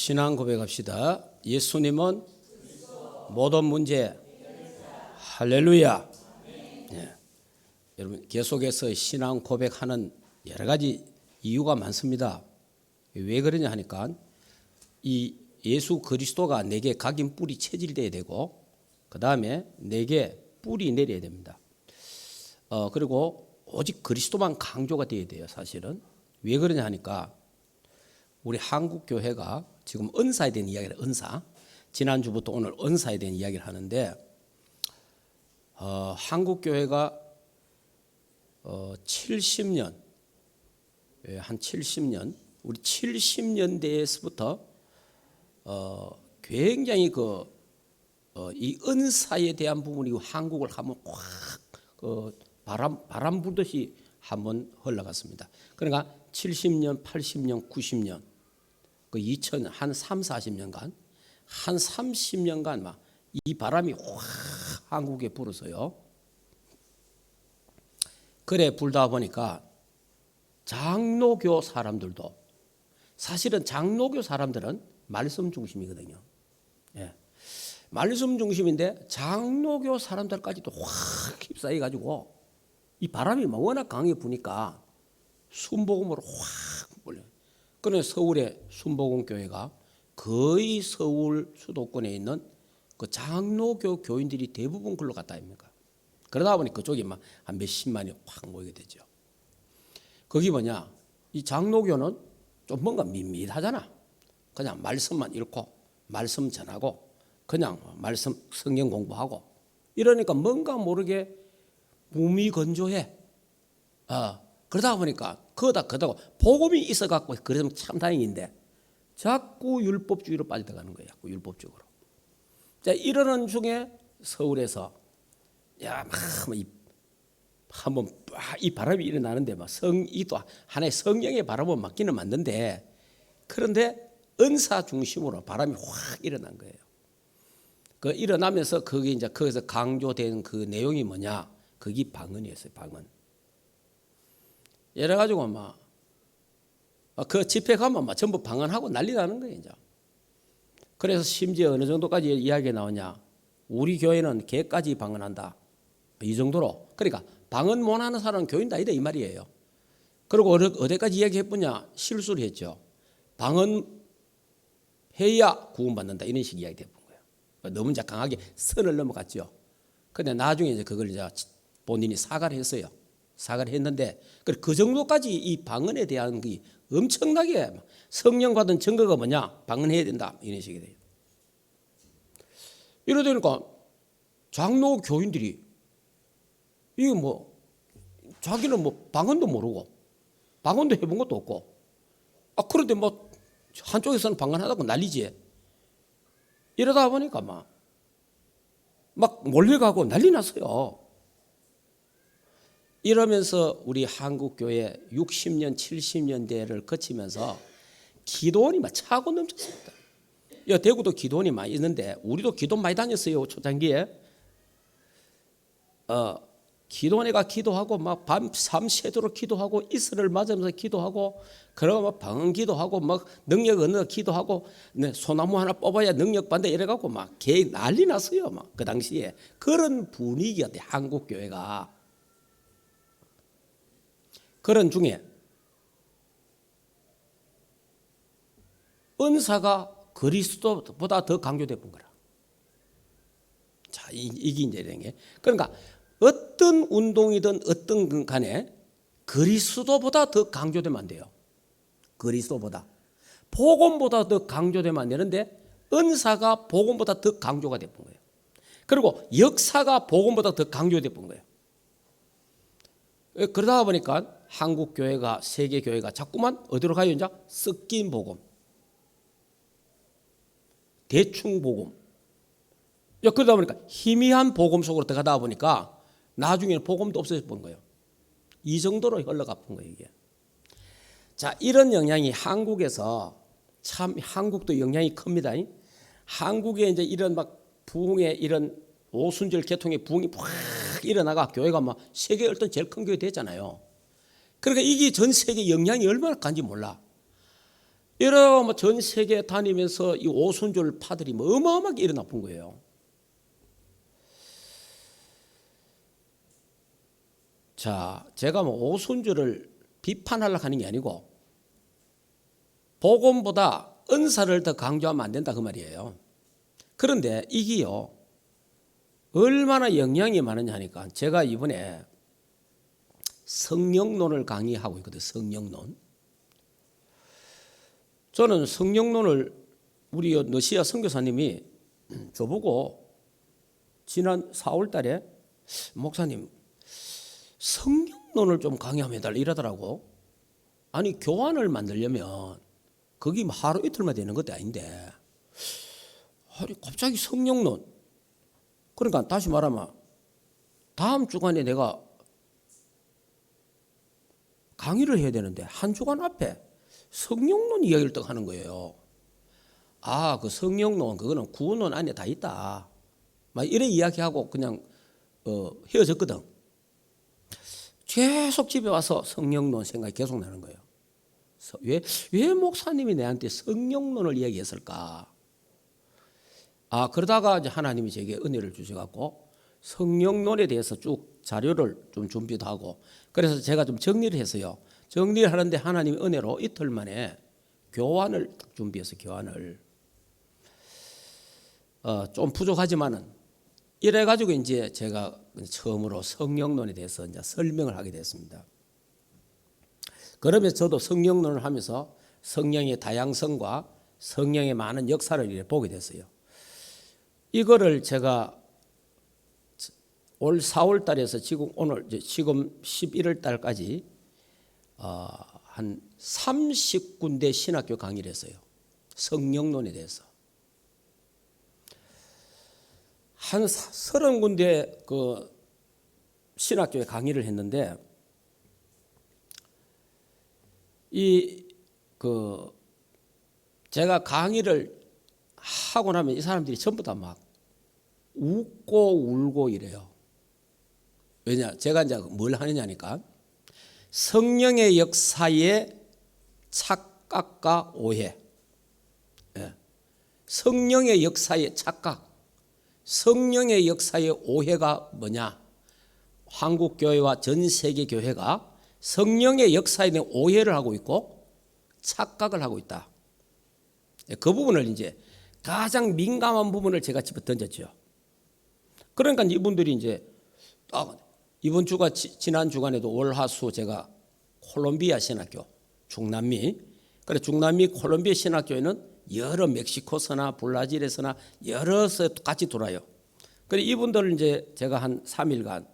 신앙 고백합시다. 예수님은 모든 문제. 할렐루야. 예. 여러분 계속해서 신앙 고백하는 여러 가지 이유가 많습니다. 왜 그러냐 하니까 이 예수 그리스도가 내게 각인 뿌리 체질돼야 되고 그 다음에 내게 뿌리 내려야 됩니다. 그리고 오직 그리스도만 강조가 돼야 돼요. 사실은 왜 그러냐 하니까 우리 한국 교회가 지금 은사에 대한 이야기를 은사 지난주부터 오늘 은사에 대한 이야기를 하는데 한국 교회가 70년 한 70년 우리 70년대에서부터 굉장히 이 은사에 대한 부분이 한국을 한번 확 바람 불듯이 한번 흘러갔습니다. 그러니까 70년, 80년, 90년, 그 2000, 한 3, 40년간, 한 30년간 막 이 바람이 확 한국에 불어서요. 그래 불다 보니까 장로교 사람들도 사실은 장로교 사람들은 말씀 중심이거든요. 예. 말씀 중심인데 장로교 사람들까지도 확 휩싸여 가지고 이 바람이 워낙 강하게 부니까 순복음으로 확 몰려. 그래서 서울의 순복음교회가 거의 서울 수도권에 있는 그 장로교 교인들이 대부분 글로 갔다 아닙니까? 그러다 보니 그쪽에 막 한 몇십만이 확 모이게 되죠. 거기 뭐냐? 이 장로교는 좀 뭔가 밋밋하잖아. 그냥 말씀만 읽고 말씀 전하고 그냥 말씀 성경 공부하고 이러니까 뭔가 모르게 무미건조해. 그러다 보니까 그러다고 복음이 있어갖고 그러면 참 다행인데 자꾸 율법주의로 빠져들어가는 거예요. 자꾸 율법적으로. 자 이러는 중에 서울에서 한번 이 바람이 일어나는데 막 이도 하나의 성령의 바람은 맞기는 맞는데 그런데 은사 중심으로 바람이 확 일어난 거예요. 그 일어나면서 거기 이제 거기서 강조된 그 내용이 뭐냐? 그게 방언이었어요. 방언. 이래 가지고 막 그 집회 가면 막 전부 방언하고 난리 나는 거예요, 이제. 그래서 심지어 어느 정도까지 이야기가 나오냐? 우리 교회는 개까지 방언한다. 이 정도로. 그러니까 방언 못하는 사람은 교인도 아니다 이 말이에요. 그리고 어디까지 이야기했느냐? 실수를 했죠. 방언 해야 구원받는다 이런 식 이야기 해본 거예요. 너무 이제 강하게 선을 넘어갔죠. 근데 나중에 이제 그걸 이제 본인이 사과를 했어요. 사과를 했는데 그 정도까지 이 방언에 대한 그 엄청나게 성령 받은 증거가 뭐냐? 방언해야 된다 이런 식이 돼요. 이러다니까 장로 교인들이 이게 뭐 자기는 뭐 방언도 모르고 방언도 해본 것도 없고 그런데 뭐 한쪽에서는 방언하다고 난리지. 이러다 보니까 막 몰려가고 난리 났어요. 이러면서 우리 한국교회 60년, 70년대를 거치면서 기도원이 막 차고 넘쳤습니다. 대구도 기도원이 많이 있는데 우리도 기도 많이 다녔어요. 초창기에. 기도원에가 기도하고 막 밤 새도록 기도하고 이슬을 맞으면서 기도하고 그러고 막 방언 기도하고 막 능력 얻는 기도하고 소나무 하나 뽑아야 능력 받는다 이래갖고 막 개 난리 났어요. 막 그 당시에 그런 분위기였대 한국 교회가. 그런 중에 은사가 그리스도보다 더 강조된 거라. 자, 이게 이제 이런 게. 그러니까 어떤 운동이든 어떤 간에 그리스도보다 더 강조되면 안 돼요. 그리스도보다. 복음보다 더 강조되면 안 되는데 은사가 복음보다 더 강조가 됐던 거예요. 그리고 역사가 복음보다 더 강조됐던 거예요. 그러다 보니까 한국 교회가 세계 교회가 자꾸만 어디로 가요? 이제 섞인 복음, 대충 복음. 그러다 보니까 희미한 복음 속으로 들어가다 보니까 나중에는 복음도 없어져 본 거예요. 이 정도로 흘러가 본 거예요, 이게. 자, 이런 영향이 한국에서 참 한국도 영향이 큽니다. 한국에 이제 이런 막 부흥의 이런 오순절 계통의 부흥이 확 일어나가 교회가 막 세계 어떤 제일 큰 교회 됐잖아요. 그러니까 이게 전 세계 영향이 얼마나 강한지 몰라. 이러고 뭐 전 세계 다니면서 이 오순절 파들이 뭐 어마어마하게 일어나 본 거예요. 자, 제가 뭐 오순절을 비판하려고 하는 게 아니고 복음보다 은사를 더 강조하면 안 된다 그 말이에요. 그런데 이게요 얼마나 영향이 많으냐 하니까 제가 이번에 성령론을 강의하고 있거든요. 성령론. 저는 성령론을 우리 러시아 선교사님이 저보고 지난 4월 달에 목사님 성령론을 좀 강의하면 달라 이러더라고. 아니 교환을 만들려면 그게 하루 이틀만 되는 것도 아닌데 아니 갑자기 성령론. 그러니까 다시 말하면 다음 주간에 내가 강의를 해야 되는데 한 주간 앞에 성령론 이야기를 딱 하는 거예요. 아, 그 성령론 그거는 구원론 안에 다 있다. 막 이런 이야기하고 그냥 헤어졌거든. 계속 집에 와서 성령론 생각이 계속 나는 거예요. 왜 목사님이 내한테 성령론을 이야기했을까? 아, 그러다가 이제 하나님이 제게 은혜를 주셔갖고 성령론에 대해서 쭉 자료를 좀 준비도 하고 그래서 제가 좀 정리를 했어요. 정리를 하는데 하나님의 은혜로 이틀 만에 교환을 딱 준비해서 교환을 좀 부족하지만은 이래가지고 이제 제가 처음으로 성령론에 대해서 이제 설명을 하게 됐습니다. 그러면서 저도 성령론을 하면서 성령의 다양성과 성령의 많은 역사를 보게 됐어요. 이거를 제가 올 4월 달에서 지금 11월 달까지 한 30군데 신학교 강의를 했어요. 성령론에 대해서. 한 30군데 그 신학교에 강의를 했는데 제가 강의를 하고 나면 이 사람들이 전부 다 막 웃고 울고 이래요. 왜냐? 제가 이제 뭘 하느냐니까 성령의 역사의 착각과 오해. 성령의 역사의 착각, 성령의 역사의 오해가 뭐냐? 한국 교회와 전 세계 교회가 성령의 역사에 대한 오해를 하고 있고 착각을 하고 있다. 그 부분을 이제 가장 민감한 부분을 제가 집어 던졌죠. 그러니까 이분들이 이제 이번 주가 지난 주간에도 월화수 제가 콜롬비아 신학교 중남미 그래 중남미 콜롬비아 신학교에는 여러 멕시코서나 브라질에서나 여러서 같이 돌아요. 그래 이분들을 이제 제가 한 3일간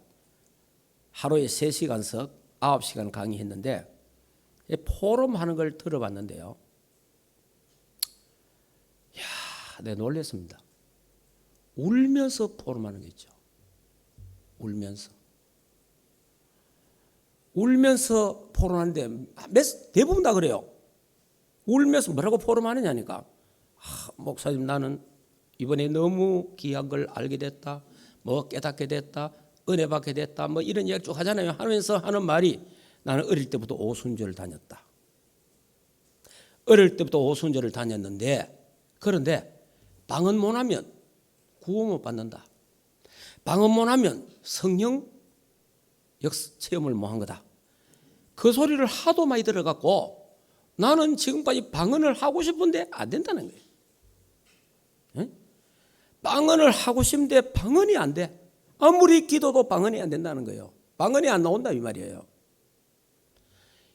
하루에 3시간씩 9시간 강의했는데 포럼하는 걸 들어봤는데요. 이야, 내가 놀랐습니다. 울면서 포럼하는 게 있죠. 울면서 포럼하는데 대부분 다 그래요. 울면서 뭐라고 포럼하느냐니까. 목사님 나는 이번에 너무 귀한 걸 알게 됐다. 뭐 깨닫게 됐다. 은혜 받게 됐다. 뭐 이런 이야기 쭉 하잖아요. 하면서 하는 말이 나는 어릴 때부터 오순절을 다녔다. 어릴 때부터 오순절을 다녔는데 그런데 방언 못하면 구원 못 받는다. 방언 못하면 성령 체험을 못한 거다. 그 소리를 하도 많이 들어갖고 나는 지금까지 방언을 하고 싶은데 안 된다는 거예요. 응? 방언을 하고 싶은데 방언이 안 돼. 아무리 기도도 방언이 안 된다는 거예요. 방언이 안 나온다 이 말이에요.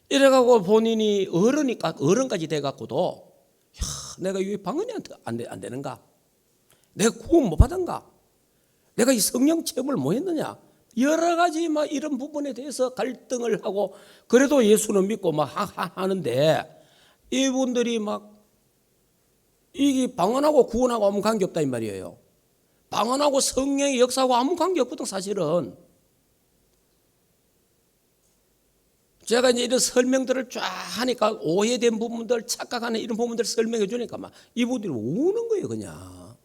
이래갖고 본인이 어른까지 돼갖고도 내가 왜 방언이 안 되는가? 내가 구원 못 받은가? 내가 이 성령 체험을 못 했느냐? 여러 가지 막 이런 부분에 대해서 갈등을 하고 그래도 예수는 믿고 막 하는데 이분들이 막 이게 방언하고 구원하고 아무 관계 없다 이 말이에요. 방언하고 성령의 역사하고 아무 관계 없거든 사실은. 제가 이제 이런 설명들을 쫙 하니까 오해된 부분들, 착각하는 이런 부분들을 설명해 주니까 막 이분들이 우는 거예요 그냥.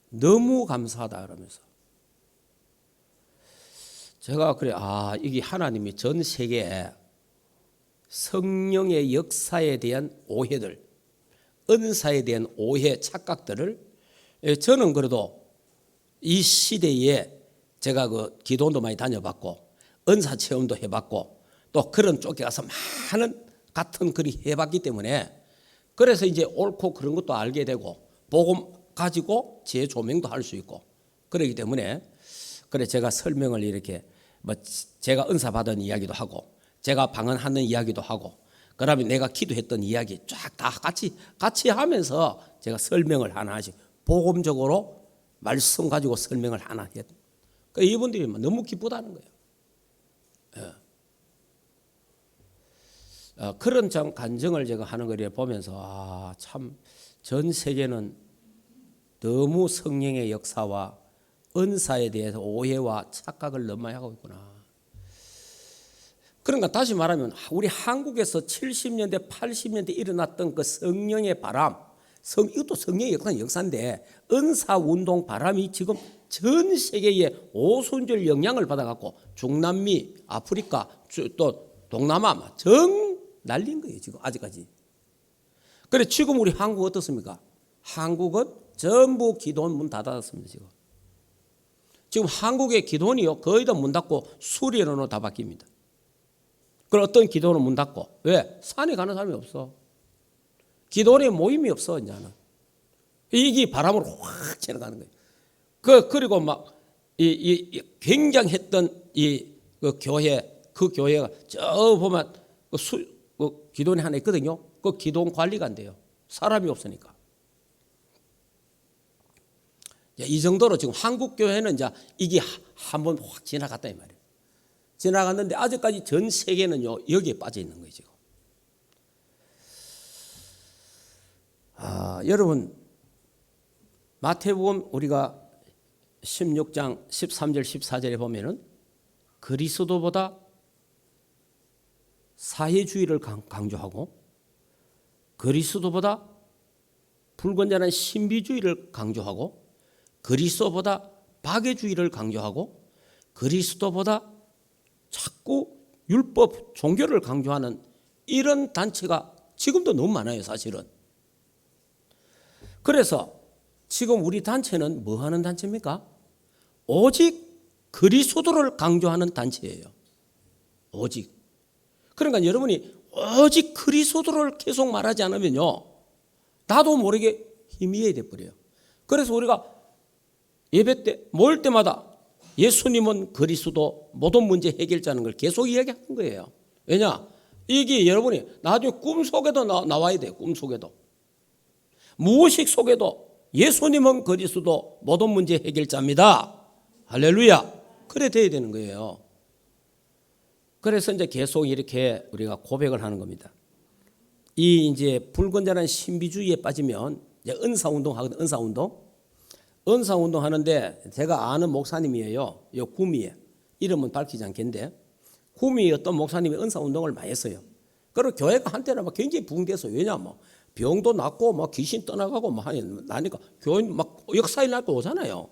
너무 감사하다 그러면서. 제가 그래 이게 하나님이 전 세계에 성령의 역사에 대한 오해들, 은사에 대한 오해, 착각들을 저는 그래도 이 시대에 제가 그 기도원도 많이 다녀봤고 은사 체험도 해봤고 또 그런 쪽에 가서 많은 같은 글이 해봤기 때문에 그래서 이제 옳고 그런 것도 알게 되고 복음 가지고 제 조명도 할 수 있고 그러기 때문에 그래 제가 설명을 이렇게 뭐 제가 은사 받은 이야기도 하고 제가 방언하는 이야기도 하고 그다음에 내가 기도했던 이야기 쫙 다 같이 하면서 제가 설명을 하나씩 복음적으로 말씀 가지고 설명을 하나 했. 그 이분들이 너무 기쁘다는 거예요. 그런 간증을 제가 하는 걸 보면서 참 전 세계는 너무 성령의 역사와 은사에 대해서 오해와 착각을 너무 많이 하고 있구나. 그러니까 다시 말하면 우리 한국에서 70년대 80년대 일어났던 그 성령의 바람, 이것도 성령의 역사인데 은사운동 바람이 지금 전 세계에 오순절 영향을 받아갖고 중남미, 아프리카, 또 동남아 정 날린 거예요 지금 아직까지. 그래 지금 우리 한국 어떻습니까? 한국은 전부 기도원 문 다 닫았습니다 지금. 지금 한국의 기도원이요 거의 다 문 닫고 수리론으로 다 바뀝니다. 그럼 어떤 기도원은 문 닫고 왜? 산에 가는 사람이 없어. 기도원에 모임이 없어 이제는. 이게 바람으로 확 지나가는 거예요. 그리고 막 굉장했던 그 교회가 저 보면 그 기도원이 하나 있거든요. 그 기도원 관리가 안 돼요. 사람이 없으니까. 이 정도로 지금 한국 교회는 이제 이게 한번 확 지나갔다 이 말이에요. 지나갔는데 아직까지 전 세계는요 여기에 빠져 있는 거예요 지금. 여러분 마태복음 우리가 16장 13절 14절에 보면은 그리스도보다 사회주의를 강조하고 그리스도보다 불건전한 신비주의를 강조하고 그리스도보다 박애주의를 강조하고 그리스도보다 자꾸 율법 종교를 강조하는 이런 단체가 지금도 너무 많아요 사실은. 그래서 지금 우리 단체는 뭐 하는 단체입니까? 오직 그리스도를 강조하는 단체예요. 오직. 그러니까 여러분이 오직 그리스도를 계속 말하지 않으면요 나도 모르게 희미해야 돼버려요. 그래서 우리가 예배 때 모일 때마다 예수님은 그리스도 모든 문제 해결자는 걸 계속 이야기하는 거예요. 왜냐? 이게 여러분이 나중에 꿈속에도 나와야 돼요. 꿈속에도. 무의식 속에도 예수님은 그리스도 모든 문제 해결자입니다. 할렐루야. 그래 돼야 되는 거예요. 그래서 이제 계속 이렇게 우리가 고백을 하는 겁니다. 이 이제 불건전한 신비주의에 빠지면 이제 은사운동 하거든. 은사운동 하는데 제가 아는 목사님이에요. 요 구미에 이름은 밝히지 않겠는데 구미에 어떤 목사님이 은사운동을 많이 했어요. 그리고 교회가 한때는 막 굉장히 부흥됐어요. 왜냐하면 병도 낫고 막 귀신 떠나가고 막 나니까 교회 막 역사일 날거 오잖아요.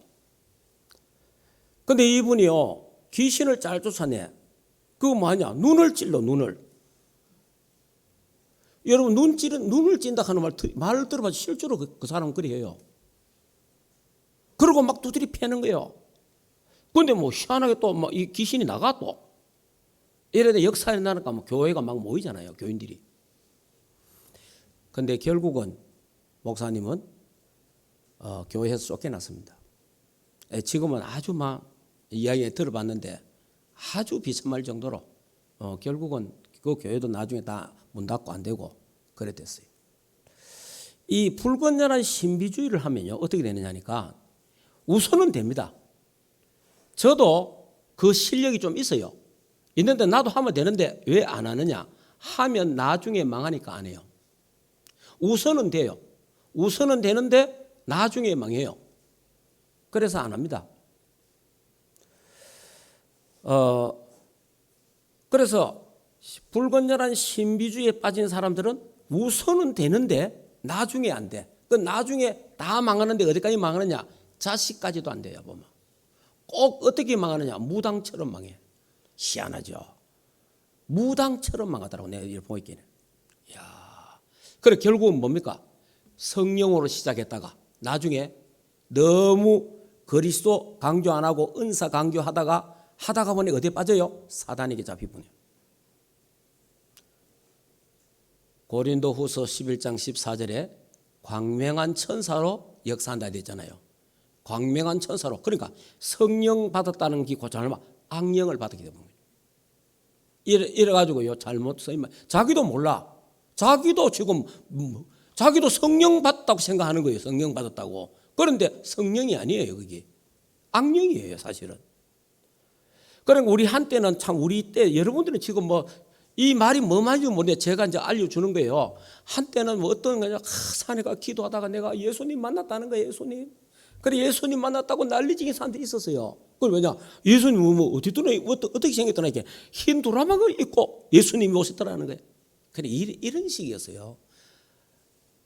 근데 이분이요 귀신을 잘 쫓아내. 그거 뭐하냐? 눈을 찔러 눈을. 여러분 눈을 찐다 하는 말을 들어봐 실제로 그 사람은 그래요. 그러고 막 두드리 패는 거예요. 근데 뭐 희한하게 또 막 이 귀신이 나가 또 이래도 역사에 나니까 뭐 교회가 막 모이잖아요. 교인들이. 근데 결국은 목사님은 교회에서 쫓겨났습니다. 지금은 아주 막 이야기 들어봤는데 아주 비참할 정도로 결국은 그 교회도 나중에 다 문 닫고 안 되고 그랬댔어요. 이 불건전한 신비주의를 하면요 어떻게 되느냐니까 우선은 됩니다. 저도 그 실력이 좀 있어요. 있는데 나도 하면 되는데 왜 안 하느냐? 하면 나중에 망하니까 안 해요. 우선은 돼요. 우선은 되는데 나중에 망해요. 그래서 안 합니다. 그래서 불건전한 신비주의에 빠진 사람들은 우선은 되는데 나중에 안 돼. 그 나중에 다 망하는데 어디까지 망하느냐? 자식까지도 안 돼요. 보면 꼭 어떻게 망하느냐? 무당처럼 망해. 희한하죠. 무당처럼만 가더라고. 내가 이걸 보기에는. 이야. 그래 결국은 뭡니까? 성령으로 시작했다가 나중에 너무 그리스도 강조 안 하고 은사 강조하다가 보니 어디에 빠져요? 사단에게 잡히군요. 고린도후서 11장 14절에 광명한 천사로 역사한다 되잖아요. 광명한 천사로. 그러니까 성령 받았다는 게 고쳐하면 악령을 받았기 때문에. 이래가지고요 잘못 쓰이면 자기도 몰라. 자기도 지금 자기도 성령 받았다고 생각하는 거예요. 성령 받았다고. 그런데 성령이 아니에요. 그게 악령이에요 사실은. 그러니까 우리 한때는 참 우리 때 여러분들은 지금 뭐 이 말이 뭐 말인지 모르는데 제가 이제 알려주는 거예요. 한때는 뭐 어떤 거냐 산에 가 기도하다가 내가 예수님 만났다는 거예요. 예수님. 그래 예수님 만났다고 난리지긴 사람들이 있었어요. 그걸 왜냐 예수님 뭐 어떻게 생겼더라 이렇게 흰 도라막을 입고 예수님이 오셨더라는 거예요. 그래 이런 식이었어요.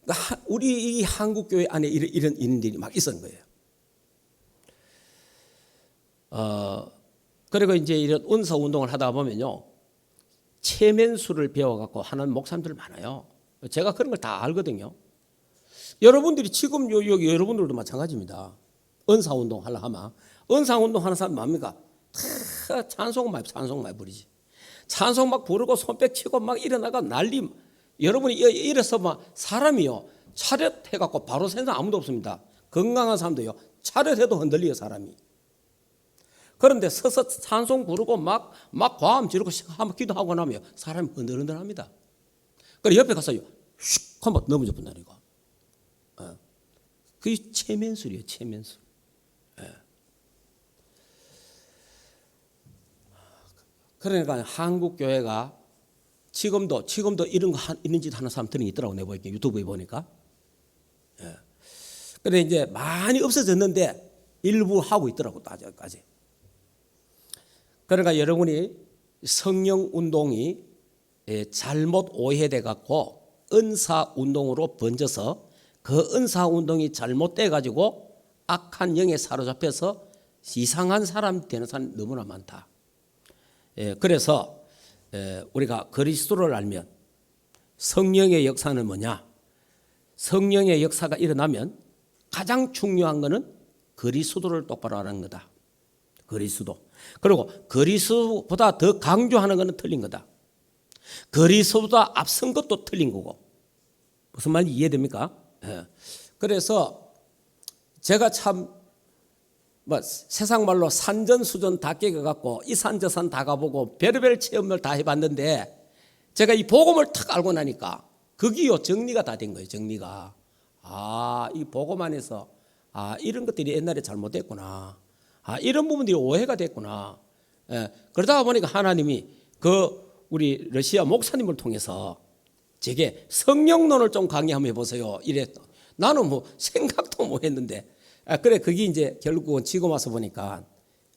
그러니까 우리 이 한국 교회 안에 이런 일들이 막 있었던 거예요. 그리고 이제 이런 은사 운동을 하다 보면요 체면수를 배워갖고 하는 목사님들 많아요. 제가 그런 걸 다 알거든요. 여러분들이 지금 여기 여러분들도 마찬가지입니다. 은사 운동 하려 하면 은사 운동 하는 사람 뭡니까? 찬송 많이 부르지. 찬송 막 부르고 손뼉 치고 막 일어나가 난리. 여러분이 이래서 막 사람이요 차렷해갖고 바로 세는 사람 아무도 없습니다. 건강한 사람도요 차렷해도 흔들려요 사람이. 그런데 서서 찬송 부르고 막 과음 지르고 한번 기도하고 나면 사람이 흔들흔들합니다. 그래 옆에 가서요 슉 한번 넘어져 본다니까. 그게 체면술이에요. 체면술. 그러니까 한국 교회가 지금도 이런 거 있는 짓 하는 사람들이 있더라고. 내가 보니까 유튜브에 보니까. 그런데 이제 많이 없어졌는데 일부 하고 있더라고 아직까지. 그러니까 여러분이 성령 운동이 잘못 오해돼 갖고 은사 운동으로 번져서 그 은사 운동이 잘못돼 가지고 악한 영에 사로잡혀서 이상한 사람 되는 사람이 너무나 많다. 그래서 우리가 그리스도를 알면 성령의 역사는 뭐냐? 성령의 역사가 일어나면 가장 중요한 것은 그리스도를 똑바로 아는 거다. 그리스도. 그리고 그리스도보다 더 강조하는 것은 틀린 거다. 그리스도보다 앞선 것도 틀린 거고. 무슨 말인지 이해됩니까? 그래서 제가 참 세상 말로 산전수전 다 깨겨갖고 이 산 저 산 다 가보고 별의별 체험을 다 해봤는데 제가 이 복음을 탁 알고 나니까 거기요 정리가 다 된 거예요. 정리가. 이 복음 안에서 이런 것들이 옛날에 잘못됐구나. 이런 부분들이 오해가 됐구나. 그러다가 보니까 하나님이 우리 러시아 목사님을 통해서 제게 성령론을 좀 강의 한번 해보세요. 이랬다. 나는 뭐 생각도 못 했는데. 그래, 그게 이제 결국은 지금 와서 보니까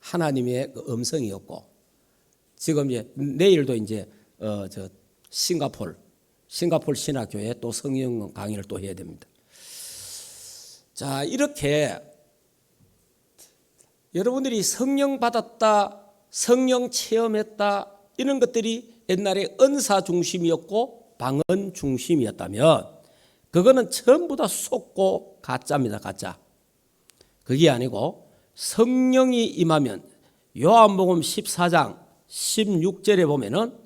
하나님의 그 음성이었고, 지금 이제 내일도 이제, 싱가폴 신학교에 또 성령 강의를 또 해야 됩니다. 자, 이렇게 여러분들이 성령 받았다, 성령 체험했다, 이런 것들이 옛날에 은사 중심이었고 방언 중심이었다면 그거는 전부 다 속고 가짜입니다. 가짜. 그게 아니고 성령이 임하면 요한복음 14장 16절에 보면은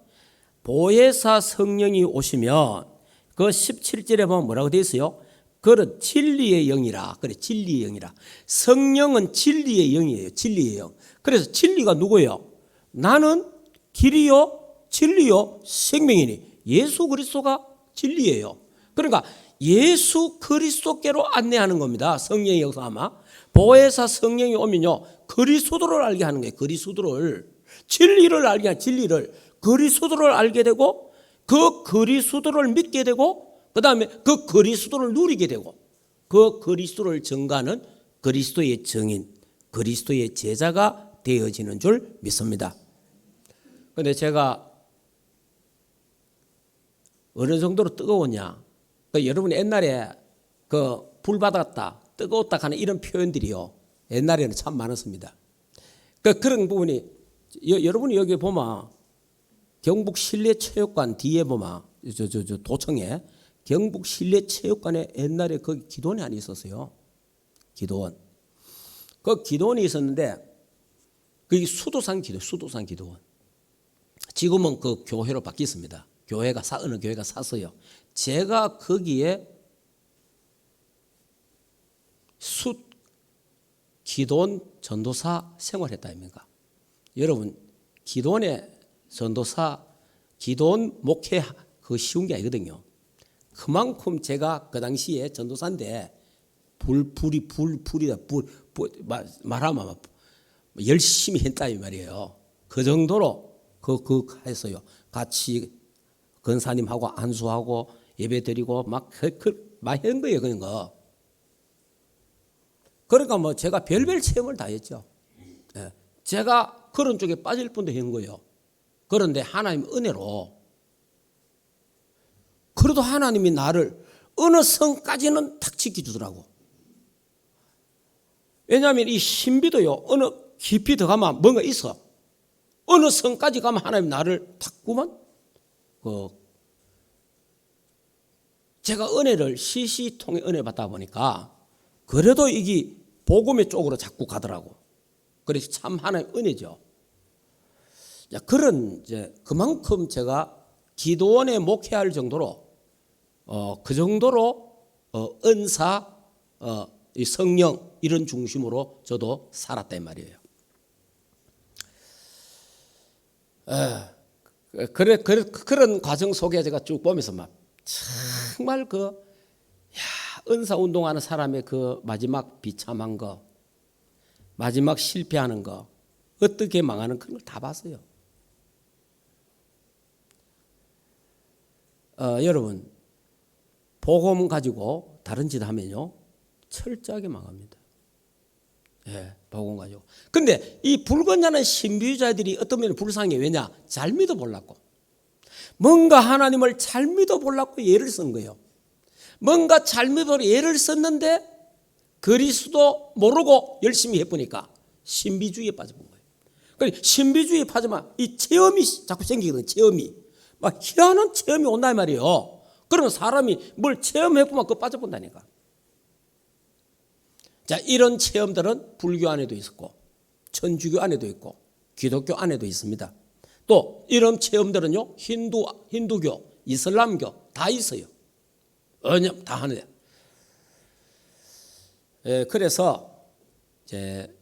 보혜사 성령이 오시면 그 17절에 보면 뭐라고 되어 있어요? 그는 진리의 영이라. 그래, 진리의 영이라. 성령은 진리의 영이에요. 진리의 영. 그래서 진리가 누구예요? 나는 길이요, 진리요, 생명이니. 예수 그리스도가 진리예요. 그러니까 예수 그리스도께로 안내하는 겁니다. 성령의 역사하마. 보혜사 성령이 오면요, 그리스도를 알게 하는 거예요. 그리스도를. 진리를 알게 하는 진리를. 그리스도를 알게 되고 그 그리스도를 믿게 되고 그 다음에 그 그리스도를 누리게 되고 그 그리스도를 증거하는 그리스도의 증인, 그리스도의 제자가 되어지는 줄 믿습니다. 그런데 제가 어느 정도로 뜨거웠냐? 여러분이 옛날에 불 받았다, 뜨거웠다 하는 이런 표현들이요, 옛날에는 참 많았습니다. 그런 부분이 여러분이 여기 보면 경북 실내체육관 뒤에 보면 도청에 경북 실내체육관에 옛날에 거기 기도원이 하나 있었어요. 기도원. 그 기도원이 있었는데 그게 수도산 기도원. 지금은 그 교회로 바뀌었습니다. 어느 교회가 샀어요. 제가 거기에 기도원 전도사 생활했다 아닙니까? 여러분, 기도원의 전도사, 기도원 목회 쉬운 게 아니거든요. 그만큼 제가 그 당시에 전도사인데 말하면 열심히 했다 이 말이에요. 그 정도로 했어요. 같이 권사님하고 안수하고 예배 드리고 막 한 거예요, 그런 거. 그러니까 뭐 제가 별별 체험을 다 했죠. 예. 제가 그런 쪽에 빠질 뻔도 한 거예요. 그런데 하나님 은혜로 그래도 하나님이 나를 어느 성까지는 탁 지켜주더라고. 왜냐하면 이 신비도요, 어느 깊이 들어가면 뭔가 있어. 어느 성까지 가면 하나님 나를 탁구만 제가 은혜를 시시통에 은혜 받다 보니까 그래도 이게 복음의 쪽으로 자꾸 가더라고. 그래서 참 하나님 은혜죠. 그런 그만큼 제가 기도원에 목회할 정도로 그 정도로 은사, 이 성령 이런 중심으로 저도 살았단 말이에요. 그런 과정 속에 제가 쭉 보면서 막 정말 은사 운동하는 사람의 그 마지막 비참한 거, 마지막 실패하는 거, 어떻게 망하는 그런 걸 다 봤어요. 여러분, 복음 가지고 다른 짓 하면요, 철저하게 망합니다. 예, 복음 가지고. 근데 이 불건전한 신비주의자들이 어떤 면에 불쌍해. 왜냐? 잘 믿어 보려고. 뭔가 하나님을 잘 믿어 보려고 예를 쓴 거예요. 뭔가 잘 믿어 예를 썼는데 그리스도 모르고 열심히 해보니까 신비주의에 빠져본 거예요. 그러니까 신비주의에 빠지면 이 체험이 자꾸 생기거든요. 체험이. 막 희한한 체험이 온다 이 말이에요. 그러면 사람이 뭘 체험해보면 그거 빠져본다니까. 자, 이런 체험들은 불교 안에도 있었고 천주교 안에도 있고 기독교 안에도 있습니다. 또 이런 체험들은요, 힌두교, 이슬람교 다 있어요. 다 하는데. 그래서 이제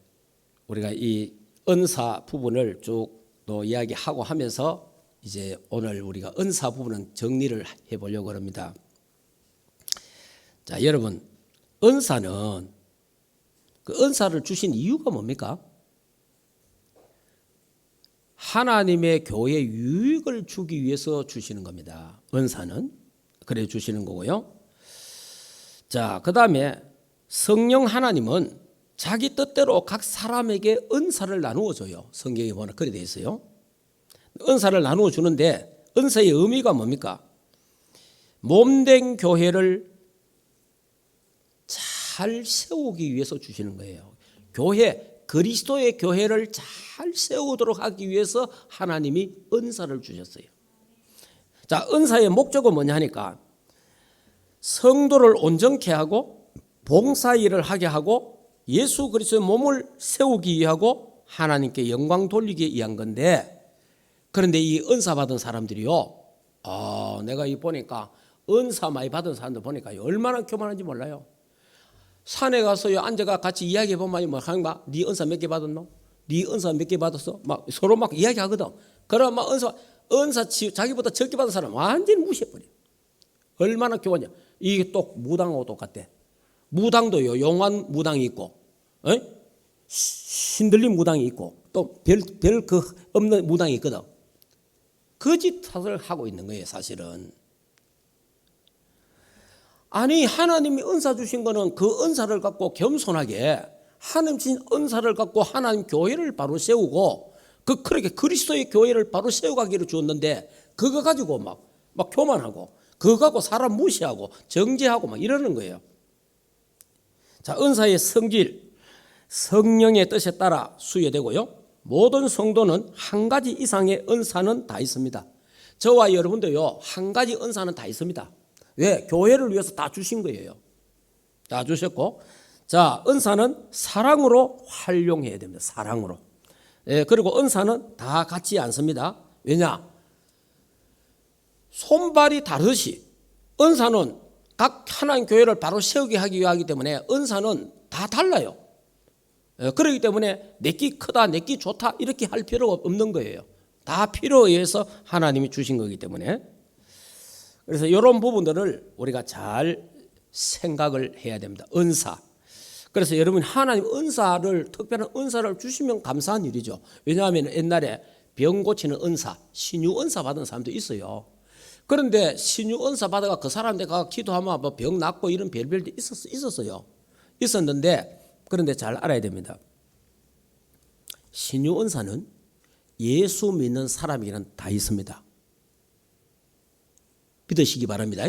우리가 이 은사 부분을 쭉 또 이야기하고 하면서 이제 오늘 우리가 은사 부분은 정리를 해보려고 합니다. 자, 여러분, 은사는 그 은사를 주신 이유가 뭡니까? 하나님의 교회에 유익을 주기 위해서 주시는 겁니다. 은사는 그래 주시는 거고요. 자, 그 다음에 성령 하나님은 자기 뜻대로 각 사람에게 은사를 나누어 줘요. 성경에 보면 그래 돼 있어요. 은사를 나누어 주는데 은사의 의미가 뭡니까? 몸된 교회를 잘 세우기 위해서 주시는 거예요. 그리스도의 교회를 잘 세우도록 하기 위해서 하나님이 은사를 주셨어요. 자, 은사의 목적은 뭐냐 하니까 성도를 온전케 하고 봉사일을 하게 하고 예수 그리스도의 몸을 세우기 위하고 하나님께 영광 돌리기 위한 건데, 그런데 이 은사 받은 사람들이요, 내가 이 보니까 은사 많이 받은 사람들 보니까 얼마나 교만한지 몰라요. 산에 가서요 앉아가 같이 이야기해 보면 뭐 하는가? 네 은사 몇 개 받았노? 네 은사 몇 개 받았어? 막 서로 막 이야기하거든. 그러면 막 은사 자기보다 적게 받은 사람 완전히 무시해버려. 얼마나 교만이야. 이게 또 무당하고 똑같대. 무당도요, 용한 무당이 있고, 신들린 무당이 있고, 또 별 없는 무당이 있거든. 거짓 탓을 하고 있는 거예요, 사실은. 아니, 하나님이 은사 주신 거는 그 은사를 갖고 겸손하게 하나님 주신 은사를 갖고 하나님 교회를 바로 세우고 그렇게 그리스도의 교회를 바로 세워가기로 주었는데 그거 가지고 막 교만하고 그거 갖고 사람 무시하고 정죄하고 막 이러는 거예요. 자, 은사의 성질, 성령의 뜻에 따라 수여되고요. 모든 성도는 한 가지 이상의 은사는 다 있습니다. 저와 여러분도요, 한 가지 은사는 다 있습니다. 왜? 교회를 위해서 다 주신 거예요. 다 주셨고, 자, 은사는 사랑으로 활용해야 됩니다. 사랑으로. 그리고 은사는 다 같지 않습니다. 왜냐? 손발이 다르듯이 은사는 각 하나님 교회를 바로 세우게 하기 위하기 때문에 은사는 다 달라요. 그렇기 때문에 내끼 크다, 내끼 좋다 이렇게 할 필요가 없는 거예요. 다 필요에 의해서 하나님이 주신 거기 때문에. 그래서 이런 부분들을 우리가 잘 생각을 해야 됩니다. 은사. 그래서 여러분 하나님 은사를, 특별한 은사를 주시면 감사한 일이죠. 왜냐하면 옛날에 병 고치는 은사, 신유 은사 받은 사람도 있어요. 그런데 신유 은사 받아가 그 사람한테 가 기도하면 뭐 병 낫고 이런 별별도 있었어요. 있었는데, 그런데 잘 알아야 됩니다. 신유 은사는 예수 믿는 사람에게는 다 있습니다. 믿으시기 바랍니다.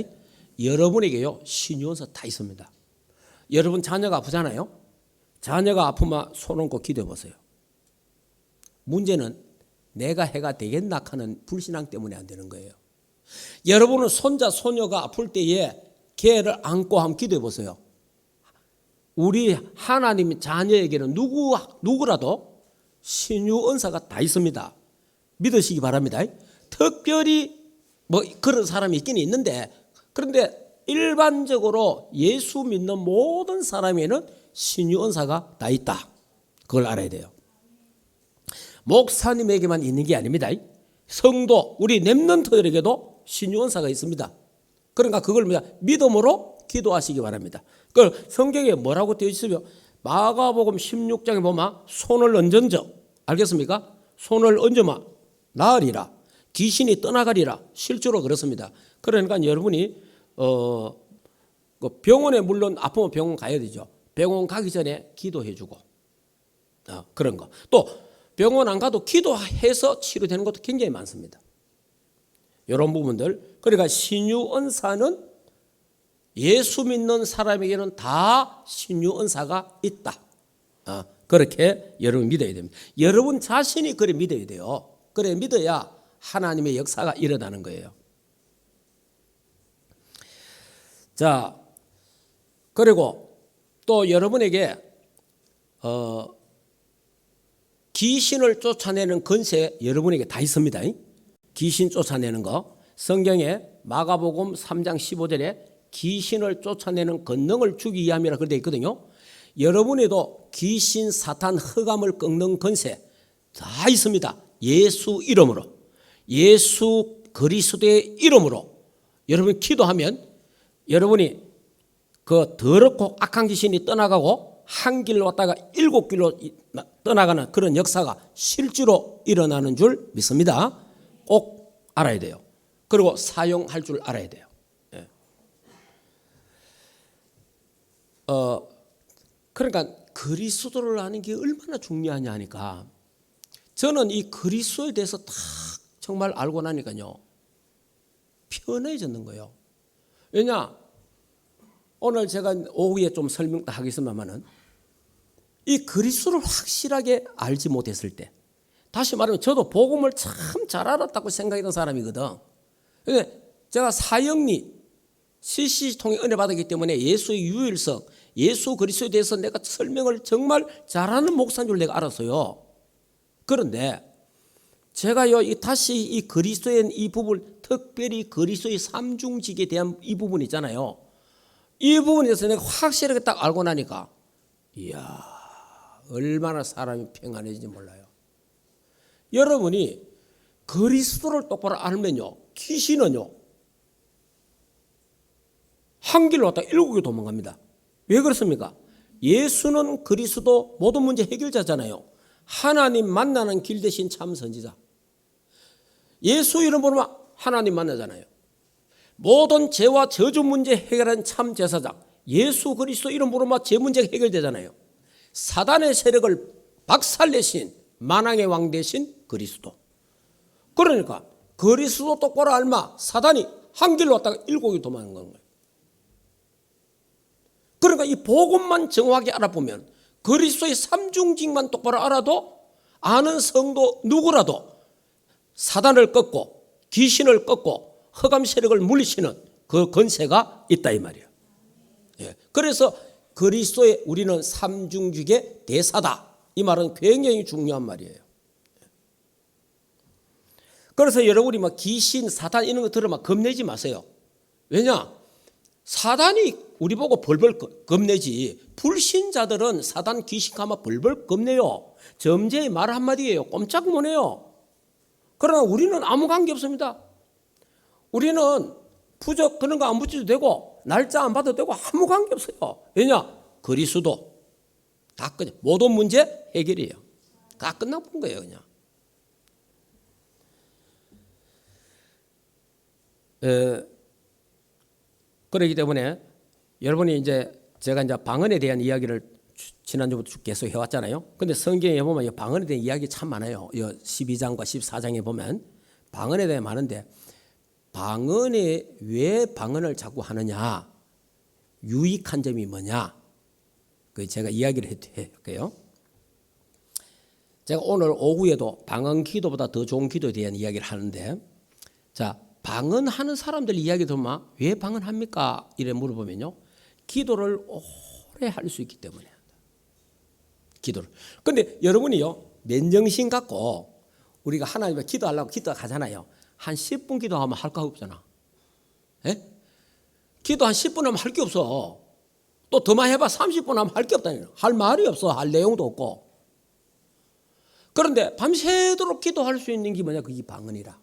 여러분에게요, 신유 은사 다 있습니다. 여러분 자녀가 아프잖아요. 자녀가 아프면 손 얹고 기도해 보세요. 문제는 내가 해가 되겠나 하는 불신앙 때문에 안 되는 거예요. 여러분은 손자 손녀가 아플 때에 걔를 안고 한번 기도해 보세요. 우리 하나님 자녀에게는 누구라도 신유 은사가 다 있습니다. 믿으시기 바랍니다. 특별히 뭐 그런 사람이 있긴 있는데, 그런데 일반적으로 예수 믿는 모든 사람에는 신유 은사가 다 있다. 그걸 알아야 돼요. 목사님에게만 있는 게 아닙니다. 성도, 우리 렘넌트들에게도 신유 은사가 있습니다. 그러니까 그걸 믿음으로 기도하시기 바랍니다. 그 성경에 뭐라고 되어 있으며, 마가복음 16장에 보면 손을 얹은저, 알겠습니까? 손을 얹으면 나으리라, 귀신이 떠나가리라. 실제로 그렇습니다. 그러니까 여러분이 그 병원에 물론 아프면 병원 가야 되죠. 병원 가기 전에 기도해주고 그런 거. 또 병원 안 가도 기도해서 치료되는 것도 굉장히 많습니다. 이런 부분들. 그러니까 신유 은사는 예수 믿는 사람에게는 다 신유 은사가 있다. 그렇게 여러분 믿어야 됩니다. 여러분 자신이 그래 믿어야 돼요. 그래 믿어야 하나님의 역사가 일어나는 거예요. 자, 그리고 또 여러분에게 귀신을 쫓아내는 권세 여러분에게 다 있습니다. 귀신 쫓아내는 거. 성경에 마가복음 3장 15절에 귀신을 쫓아내는 권능을 주기 위함이라 그렇게 되어 있거든요. 여러분에도 귀신, 사탄, 흑암을 꺾는 권세 다 있습니다. 예수 이름으로, 예수 그리스도의 이름으로 여러분 기도하면 여러분이 그 더럽고 악한 귀신이 떠나가고 한 길로 왔다가 7길로 떠나가는 그런 역사가 실제로 일어나는 줄 믿습니다. 꼭 알아야 돼요. 그리고 사용할 줄 알아야 돼요. 그러니까 그리스도를 아는 게 얼마나 중요하냐 하니까, 저는 이 그리스도에 대해서 다 정말 알고 나니까요 편해졌는 거예요. 왜냐, 오늘 제가 오후에 좀 설명도 하겠습니다만은 이 그리스도를 확실하게 알지 못했을 때, 다시 말하면 저도 복음을 참 잘 알았다고 생각했던 사람이거든. 근데 제가 사형리 CC 통해 은혜 받았기 때문에 예수의 유일성, 예수 그리스도에 대해서 내가 설명을 정말 잘하는 목사인 줄 내가 알았어요. 그런데 제가요 다시 이 그리스도의 이 부분, 특별히 그리스도의 삼중직에 대한 이 부분 있잖아요. 이 부분에 대해서 내가 확실하게 딱 알고 나니까, 이야, 얼마나 사람이 평안해진지 몰라요. 여러분이 그리스도를 똑바로 알면요, 귀신은요 한 길로 왔다가 7개 도망갑니다. 왜 그렇습니까? 예수는 그리스도 모든 문제 해결자잖아요. 하나님 만나는 길 대신 참 선지자. 예수 이름으로 하나님 만나잖아요. 모든 죄와 저주 문제 해결하는 참 제사장. 예수 그리스도 이름으로 죄 문제가 해결되잖아요. 사단의 세력을 박살내신 만왕의 왕 되신 그리스도. 그러니까 그리스도 똑바로 알마 사단이 한 길로 왔다가 7개 도망간 거예요. 그러니까 이 복음만 정확하게 알아보면, 그리스도의 삼중직만 똑바로 알아도 아는 성도 누구라도 사단을 꺾고 귀신을 꺾고 흑암 세력을 물리치는 그 권세가 있다 이 말이에요. 예. 그래서 그리스도의 우리는 삼중직의 대사다. 이 말은 굉장히 중요한 말이에요. 그래서 여러분이 막 귀신, 사단 이런 거 들으면 겁내지 마세요. 왜냐? 사단이 우리 보고 벌벌 겁내지. 불신자들은 사단 귀신 가면 벌벌 겁내요. 점쟁이 말 한마디예요. 꼼짝 못해요. 그러나 우리는 아무 관계 없습니다. 우리는 부적 그런 거 안 붙여도 되고 날짜 안 받아도 되고 아무 관계 없어요. 왜냐? 그리스도 다 그냥 모든 문제 해결이에요. 다 끝나본 거예요, 그냥. 그렇기 때문에 여러분이 이제 제가 이제 방언에 대한 이야기를 지난주부터 계속 해왔잖아요. 근데 성경에 보면 방언에 대한 이야기 참 많아요. 12장과 14장에 보면 방언에 대해 많은데 방언에 왜 방언을 자꾸 하느냐? 유익한 점이 뭐냐? 그 제가 이야기를 할게요. 제가 오늘 오후에도 방언 기도보다 더 좋은 기도에 대한 이야기를 하는데, 자, 방언하는 사람들 이야기 들으면 왜 방언합니까? 이래 물어보면요, 기도를 오래 할 수 있기 때문에. 기도를. 근데 여러분이요, 맨정신 갖고 우리가 하나님께 기도하려고 기도하잖아요. 한 10분 기도하면 할 거 없잖아. 예? 기도 한 10분 하면 할 게 없어. 또 더 많이 해봐 30분 하면 할 게 없다니까. 할 말이 없어. 할 내용도 없고. 그런데 밤새도록 기도할 수 있는 게 뭐냐? 그게 방언이라.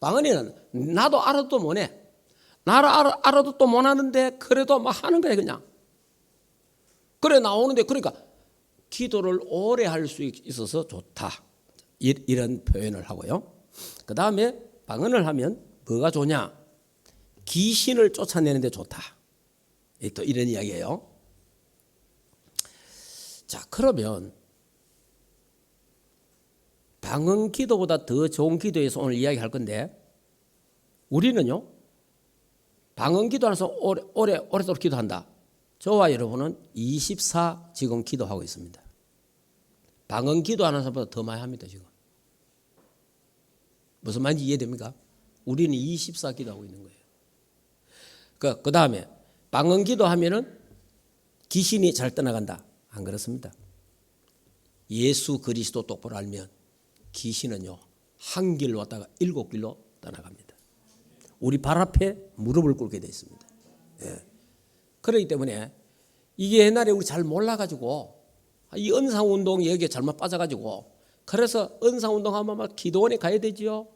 방언이는 나도 알아도 못해. 나를 알아도 또 못하는데 그래도 막 하는 거야 그냥. 그래 나오는데 그러니까 기도를 오래 할 수 있어서 좋다. 이런 표현을 하고요. 그 다음에 방언을 하면 뭐가 좋냐? 귀신을 쫓아내는 데 좋다. 또 이런 이야기예요. 자, 그러면 방언 기도보다 더 좋은 기도에서 오늘 이야기할 건데, 우리는요 방언 기도하면서 오래도록 기도한다. 저와 여러분은 24 지금 기도하고 있습니다. 방언 기도하는 사람보다 더 많이 합니다 지금. 무슨 말인지 이해됩니까? 우리는 24 기도하고 있는 거예요. 그 다음에 방언 기도하면은 귀신이 잘 떠나간다. 안 그렇습니다. 예수 그리스도 똑바로 알면 귀신은요 한 길로 왔다가 7길로 떠나갑니다. 우리 발 앞에 무릎을 꿇게 되어 있습니다. 예. 그렇기 때문에 이게 옛날에 우리 잘 몰라가지고 이 은사운동 여기에 잘못 빠져가지고, 그래서 은사운동하면 막 기도원에 가야 되지요.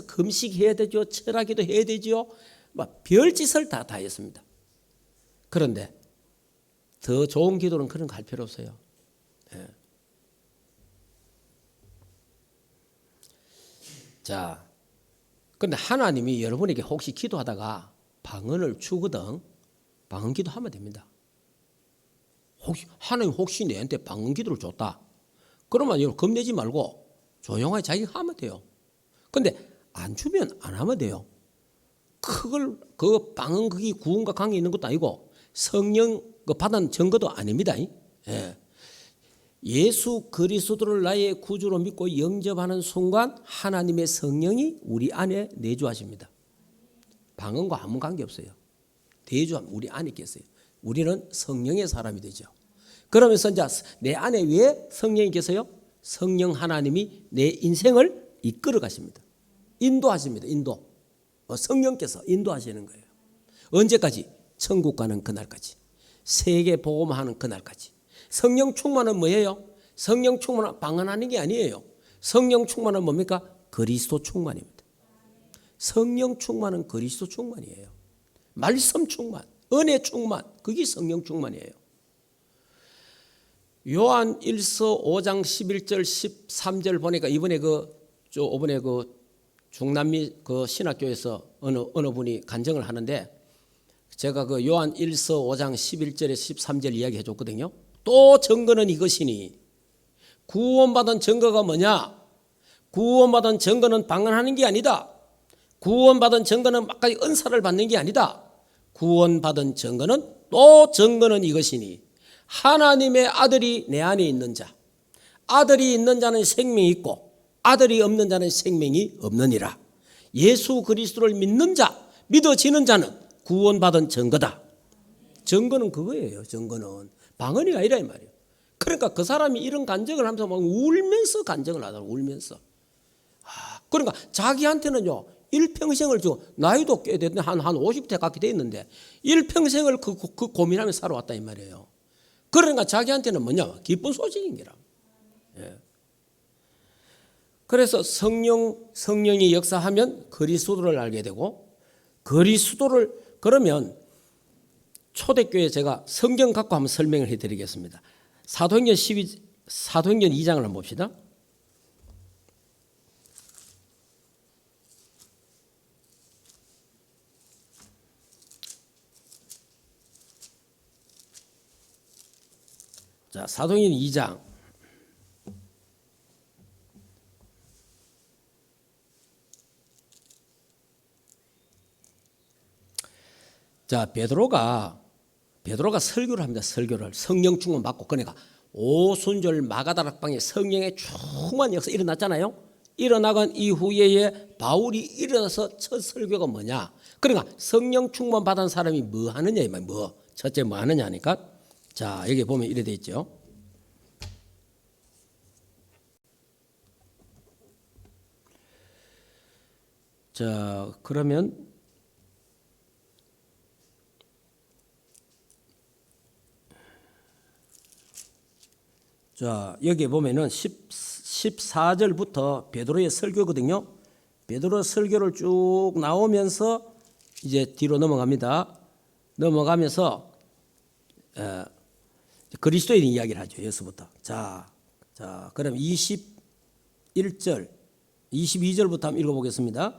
금식해야 되죠. 철학기도 해야 되지요. 막 별짓을 다 했습니다. 그런데 더 좋은 기도는 그런 거 할 필요 없어요. 예. 자, 그런데 하나님이 여러분에게 혹시 기도하다가 방언을 주거든, 방언 기도하면 됩니다. 하나님 혹시 내한테 방언 기도를 줬다. 그러면 여러분 겁내지 말고 조용하게 자기가 하면 돼요. 근데 안 주면 안 하면 돼요. 그 방언 그게 구원과 관계 있는 것도 아니고 성령 그 받은 증거도 아닙니다. 예. 예수 그리스도를 나의 구주로 믿고 영접하는 순간 하나님의 성령이 우리 안에 내주하십니다. 방언과 아무 관계 없어요. 내주하면 우리 안에 있겠어요. 우리는 성령의 사람이 되죠. 그러면서 이제 내 안에 왜 성령이 계세요? 성령 하나님이 내 인생을 이끌어 가십니다. 인도하십니다. 인도. 성령께서 인도하시는 거예요. 언제까지? 천국 가는 그날까지. 세계 복음하는 그날까지. 성령 충만은 뭐예요? 성령 충만은 방언하는 게 아니에요. 성령 충만은 뭡니까? 그리스도 충만입니다. 성령 충만은 그리스도 충만이에요. 말씀 충만, 은혜 충만, 그게 성령 충만이에요. 요한 1서 5장 11절 13절 보니까 이번에 이번에 중남미 신학교에서 어느 분이 간증을 하는데, 제가 요한 1서 5장 11절에 13절 이야기해 줬거든요. 또 증거는 이것이니, 구원받은 증거가 뭐냐? 구원받은 증거는 방언하는 게 아니다. 구원받은 증거는 막까지 은사를 받는 게 아니다. 구원받은 증거는 또 증거는 이것이니, 하나님의 아들이 내 안에 있는 자, 아들이 있는 자는 생명이 있고 아들이 없는 자는 생명이 없느니라. 예수 그리스도를 믿는 자, 믿어지는 자는 구원받은 증거다. 증거는 그거예요. 증거는 방언이 아니라 이 말이에요. 그러니까 그 사람이 이런 간증을 하면서 막 울면서 간증을 하더라고. 울면서. 그러니까 자기한테는요 일평생을 주고 나이도 꽤 됐는데 한 50대 갖게 돼 있는데 일평생을 그 고민하면서 살아왔다 이 말이에요. 그러니까 자기한테는 뭐냐 기쁜 소식인 게라. 예. 그래서 성령이 역사하면 그리스도를 알게 되고 그리스도를 그러면 초대교회 제가 성경 갖고 한번 설명을 해드리겠습니다. 사도행전 2장을 한번 봅시다. 자, 사도행전 2장. 자, 베드로가 설교를 합니다. 설교를 성령 충만 받고 그러니까 오순절 마가다락방에 성령의 충만 역사 일어났잖아요. 일어나간 이후에 바울이 일어나서 첫 설교가 뭐냐? 그러니까 성령 충만 받은 사람이 뭐 하느냐 이 말. 뭐 첫째 뭐 하느냐 하니까 자 여기 보면 이래 돼 있죠. 자 그러면 자 여기 보면은 14절부터 베드로의 설교거든요. 베드로 설교를 쭉 나오면서 이제 뒤로 넘어갑니다. 넘어가면서 그리스도인 이야기를 하죠. 여기서부터. 자 그럼 21절, 22절부터 한번 읽어보겠습니다.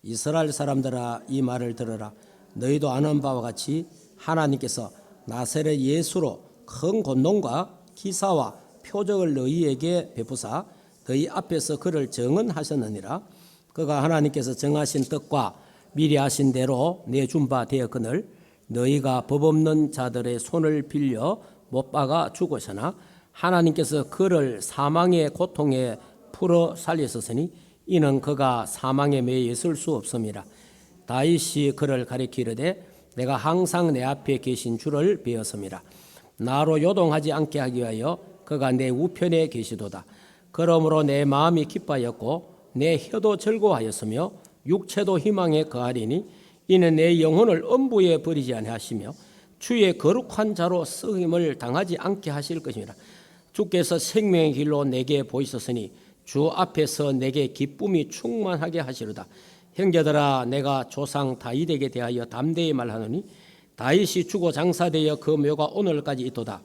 이스라엘 사람들아 이 말을 들으라. 너희도 아는 바와 같이 하나님께서 나사렛 예수로 큰 권능과 기사와 표적을 너희에게 베푸사 너희 앞에서 그를 정언하셨느니라. 그가 하나님께서 정하신 뜻과 미리 하신 대로 내준 바 되었거늘 너희가 법 없는 자들의 손을 빌려 못 박아 죽으시나 하나님께서 그를 사망의 고통에 풀어 살리셨으니 이는 그가 사망에 매여 있을 수 없음이라. 다윗이 그를 가리키르되 내가 항상 내 앞에 계신 주를 배웠음이라. 나로 요동하지 않게 하기 위하여 그가 내 우편에 계시도다. 그러므로 내 마음이 기뻐하였고 내 혀도 즐거워하였으며 육체도 희망에 거하리니 이는 내 영혼을 음부에 버리지 아니하시며 주의 거룩한 자로 쓰임을 당하지 않게 하실 것이니라. 주께서 생명의 길로 내게 보이셨으니 주 앞에서 내게 기쁨이 충만하게 하시리다. 형제들아 내가 조상 다윗에게 대하여 담대히 말하노니 다윗이 죽어 장사되어 그 묘가 오늘까지 있도다.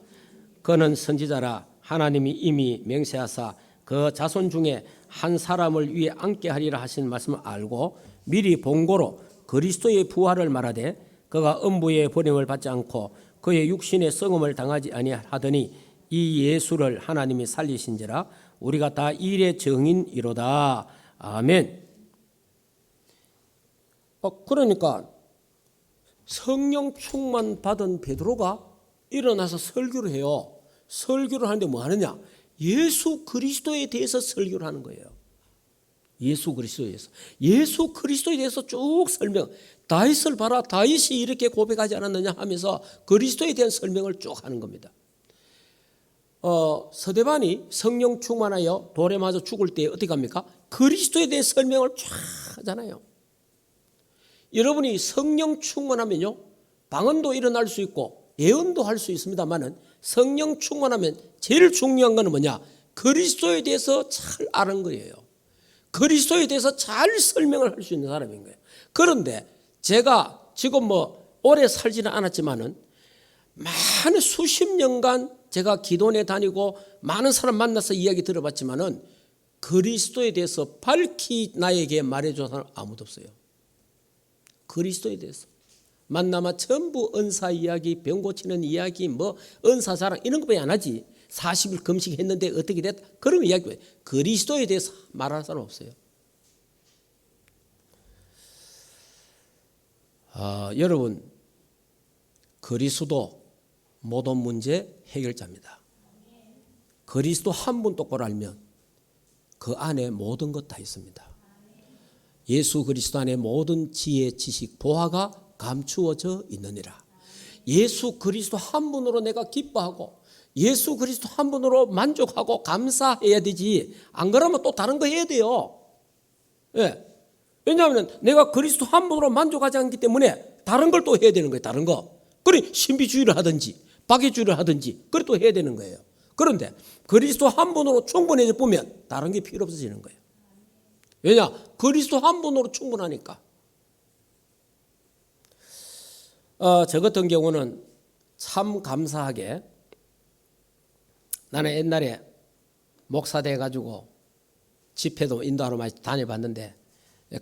그는 선지자라 하나님이 이미 맹세하사 그 자손 중에 한 사람을 위해 앉게 하리라 하신 말씀을 알고 미리 본고로 그리스도의 부활을 말하되 그가 음부의 버림을 받지 않고 그의 육신의 썩음을 당하지 아니하더니 이 예수를 하나님이 살리신지라. 우리가 다 일의 증인이로다. 아멘. 그러니까 성령 충만 받은 베드로가 일어나서 설교를 해요. 설교를 하는데 뭐 하느냐? 예수 그리스도에 대해서 설교를 하는 거예요. 예수 그리스도에 대해서. 예수 그리스도에 대해서 쭉 설명. 다윗을 봐라. 다윗이 이렇게 고백하지 않았느냐 하면서 그리스도에 대한 설명을 쭉 하는 겁니다. 서대반이 성령 충만하여 돌에 맞아 죽을 때 어떻게 합니까? 그리스도에 대해 설명을 쫙 하잖아요. 여러분이 성령 충만하면요, 방언도 일어날 수 있고 예언도 할 수 있습니다만은 성령 충만하면 제일 중요한 것은 뭐냐? 그리스도에 대해서 잘 아는 거예요. 그리스도에 대해서 잘 설명을 할 수 있는 사람인 거예요. 그런데 제가 지금 뭐 오래 살지는 않았지만은 많은 수십 년간 제가 기도원에 다니고 많은 사람 만나서 이야기 들어봤지만은 그리스도에 대해서 밝히 나에게 말해준 사람 아무도 없어요. 그리스도에 대해서. 만나면 전부 은사 이야기, 병 고치는 이야기, 뭐 은사 자랑 이런 것밖에 안 하지. 40일 금식했는데 어떻게 됐다. 그런 이야기. 그리스도에 대해서 말할 사람 없어요. 여러분, 그리스도 모든 문제 해결자입니다. 그리스도 한 분 똑바로 알면 그 안에 모든 것 다 있습니다. 예수 그리스도 안에 모든 지혜, 지식, 보화가 감추어져 있느니라. 예수 그리스도 한 분으로 내가 기뻐하고 예수 그리스도 한 분으로 만족하고 감사해야 되지. 안 그러면 또 다른 거 해야 돼요. 예. 왜냐하면 내가 그리스도 한 분으로 만족하지 않기 때문에 다른 걸 또 해야 되는 거예요. 다른 거. 그래 신비주의를 하든지 박애주의를 하든지 그래 또 해야 되는 거예요. 그런데 그리스도 한 분으로 충분해져 보면 다른 게 필요 없어지는 거예요. 왜냐? 그리스도 한 분으로 충분하니까. 저 같은 경우는 참 감사하게 나는 옛날에 목사 돼가지고 집회도 인도하러 많이 다녀봤는데